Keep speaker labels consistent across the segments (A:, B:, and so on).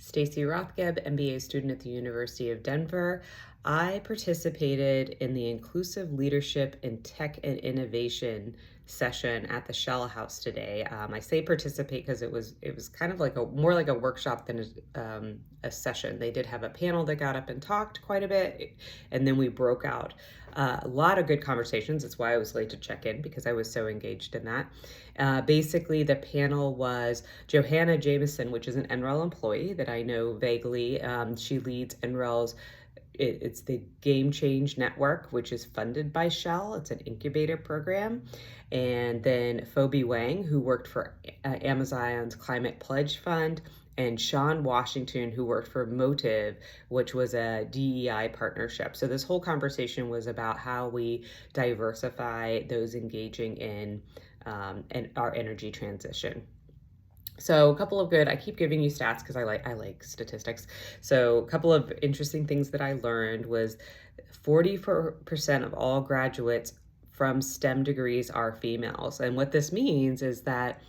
A: Stacy Rothgeb, MBA student at the University of Denver. I participated in the Inclusive Leadership in Tech and Innovation session at the Shell House today. I say participate because it was kind of like more like a workshop than a session. They did have a panel that got up and talked quite a bit, and then we broke out. A lot of good conversations. That's why I was late to check in, because I was so engaged in that. Basically, the panel was Johanna Jameson, which is an NREL employee that I know vaguely. She leads NREL's it's the Game Change Network, which is funded by Shell. It's an incubator program. And then Phoebe Wang, who worked for Amazon's Climate Pledge Fund, and Sean Washington, who worked for Motive, which was a DEI partnership. So this whole conversation was about how we diversify those engaging in our energy transition. So a couple of I keep giving you stats because I like statistics. So a couple of interesting things that I learned was 44% of all graduates from STEM degrees are females. And what this means is that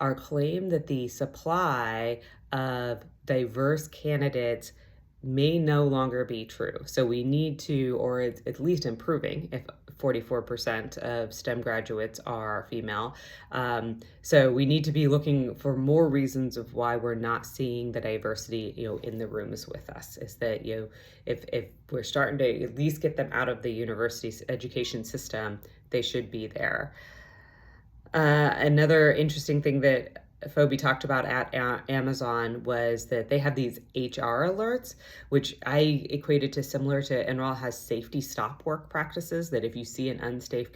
A: our claim that the supply of diverse candidates may no longer be true. So we need to, or it's at least improving if 44% of STEM graduates are female. So we need to be looking for more reasons of why we're not seeing the diversity, in the rooms with us. Is that, if we're starting to at least get them out of the university education system, they should be there. Another interesting thing that Phoebe talked about at Amazon was that they have these HR alerts, which I equated to similar to NREL has safety stop work practices, that if you see an unsafe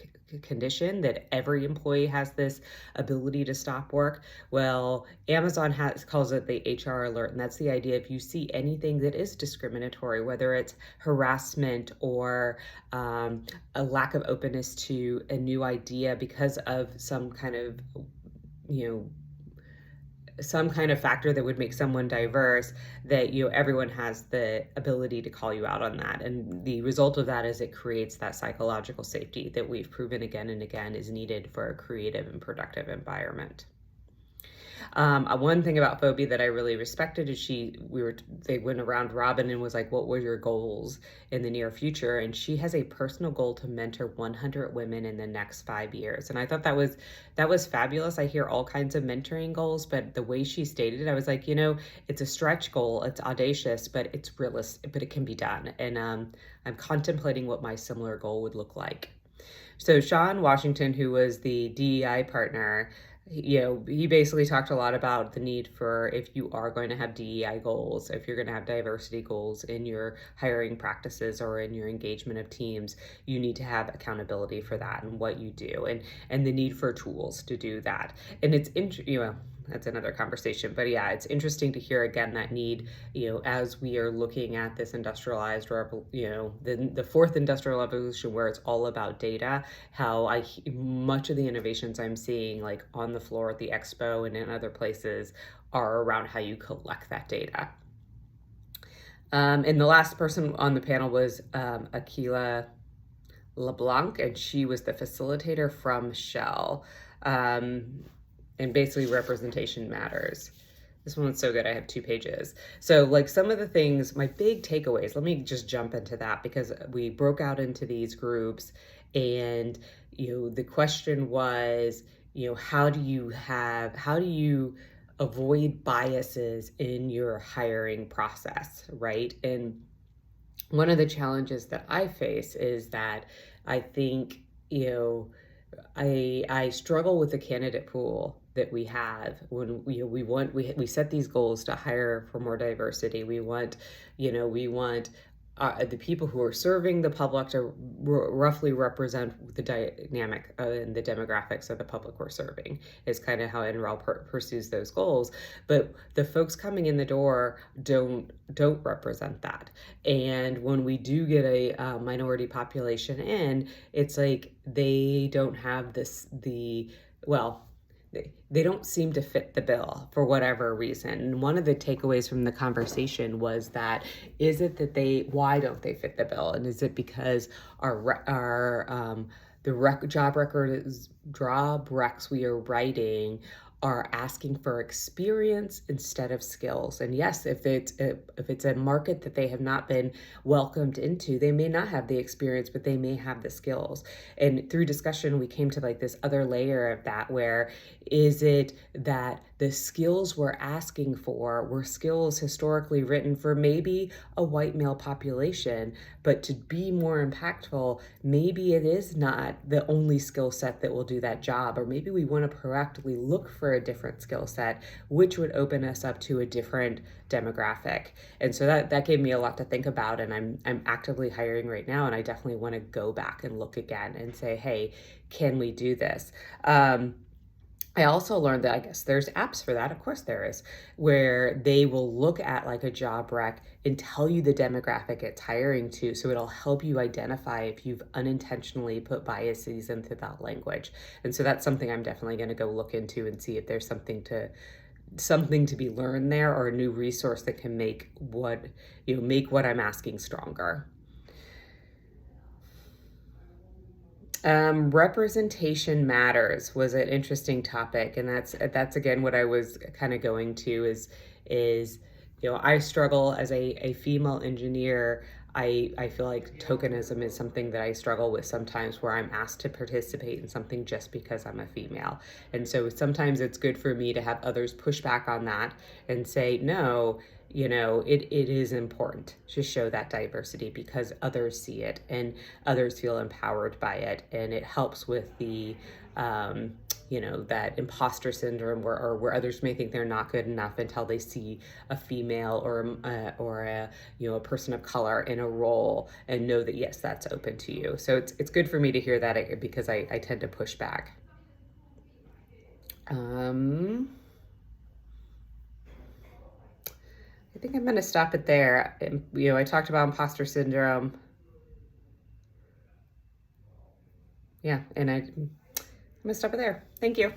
A: condition, that every employee has this ability to stop work. Well, Amazon calls it the HR alert, and that's the idea. If you see anything that is discriminatory, whether it's harassment or a lack of openness to a new idea because of some kind of, some kind of factor that would make someone diverse, that everyone has the ability to call you out on that. And the result of that is it creates that psychological safety that we've proven again and again is needed for a creative and productive environment. One thing about Phoebe that I really respected is they went around Robin and was like, what were your goals in the near future? And she has a personal goal to mentor 100 women in the next 5 years. And I thought that was fabulous. I hear all kinds of mentoring goals, but the way she stated it, I was like, it's a stretch goal, it's audacious, but it's realistic, but it can be done. And I'm contemplating what my similar goal would look like. So Sean Washington, who was the DEI partner, he basically talked a lot about the need for, if you are going to have DEI goals, if you're going to have diversity goals in your hiring practices or in your engagement of teams, you need to have accountability for that and what you do, and the need for tools to do that. And it's that's another conversation, but yeah, it's interesting to hear again that need, as we are looking at this industrialized, the fourth industrial revolution, where it's all about data, how much of the innovations I'm seeing, like on the floor at the expo and in other places, are around how you collect that data. And the last person on the panel was Akila LeBlanc, and she was the facilitator from Shell. And basically representation matters. This one's so good, I have 2 pages. So like some of the things, my big takeaways, let me just jump into that, because we broke out into these groups, and the question was, how do you avoid biases in your hiring process, right? And one of the challenges that I face is that I think, I struggle with the candidate pool that we have when we set these goals to hire for more diversity. We want the people who are serving the public to roughly represent the dynamic and the demographics of the public we're serving, is kind of how NREL pursues those goals. But the folks coming in the door don't represent that. And when we do get a minority population in, it's like they don't have they don't seem to fit the bill for whatever reason. And one of the takeaways from the conversation was that, why don't they fit the bill? And is it because job recs we are writing are asking for experience instead of skills. And yes, if it's a market that they have not been welcomed into, they may not have the experience, but they may have the skills. And through discussion, we came to like this other layer of that, where is it that the skills we're asking for were skills historically written for maybe a white male population, but to be more impactful, maybe it is not the only skill set that will do that job, or maybe we want to proactively look for a different skill set, which would open us up to a different demographic. And so that gave me a lot to think about, and I'm actively hiring right now, and I definitely want to go back and look again and say, hey, can we do this? I also learned that I guess there's apps for that. Of course there is, where they will look at like a job rec and tell you the demographic it's hiring to. So it'll help you identify if you've unintentionally put biases into that language. And so that's something I'm definitely going to go look into and see if there's something to be learned there, or a new resource that can make what I'm asking stronger. Representation matters was an interesting topic, and that's again what I was kind of going to is I struggle as a female engineer. I feel like tokenism is something that I struggle with sometimes, where I'm asked to participate in something just because I'm a female. And so sometimes it's good for me to have others push back on that and say, no, it is important to show that diversity because others see it and others feel empowered by it. And it helps with the, that imposter syndrome where others may think they're not good enough until they see a female or a person of color in a role and know that, yes, that's open to you. So it's good for me to hear that, because I tend to push back. I think I'm going to stop it there. I talked about imposter syndrome. Yeah, and I'm going to stop it there. Thank you.